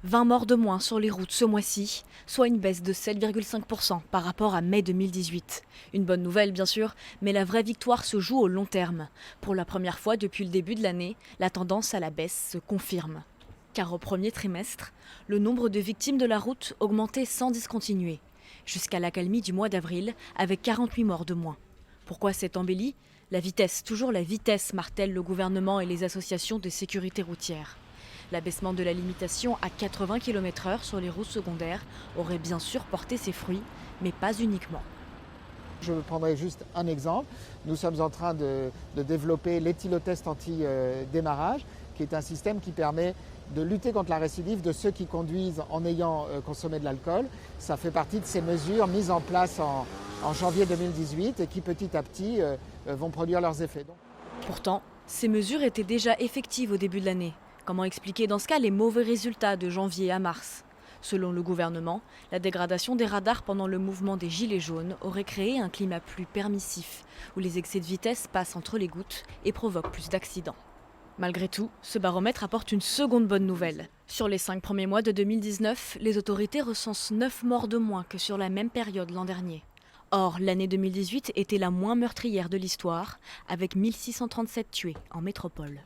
20 morts de moins sur les routes ce mois-ci, soit une baisse de 7,5% par rapport à mai 2018. Une bonne nouvelle bien sûr, mais la vraie victoire se joue au long terme. Pour la première fois depuis le début de l'année, la tendance à la baisse se confirme. Car au premier trimestre, le nombre de victimes de la route augmentait sans discontinuer, jusqu'à l'accalmie du mois d'avril avec 48 morts de moins. Pourquoi cette embellie ? La vitesse, toujours la vitesse, martèlent le gouvernement et les associations de sécurité routière. L'abaissement de la limitation à 80 km/h sur les routes secondaires aurait bien sûr porté ses fruits, mais pas uniquement. Je prendrai juste un exemple. Nous sommes en train de développer l'éthylotest anti-démarrage, qui est un système qui permet de lutter contre la récidive de ceux qui conduisent en ayant consommé de l'alcool. Ça fait partie de ces mesures mises en place en janvier 2018 et qui petit à petit vont produire leurs effets. Pourtant, ces mesures étaient déjà effectives au début de l'année. Comment expliquer dans ce cas les mauvais résultats de janvier à mars ? Selon le gouvernement, la dégradation des radars pendant le mouvement des Gilets jaunes aurait créé un climat plus permissif, où les excès de vitesse passent entre les gouttes et provoquent plus d'accidents. Malgré tout, ce baromètre apporte une seconde bonne nouvelle. Sur les 5 premiers mois de 2019, les autorités recensent 9 morts de moins que sur la même période l'an dernier. Or, l'année 2018 était la moins meurtrière de l'histoire, avec 1637 tués en métropole.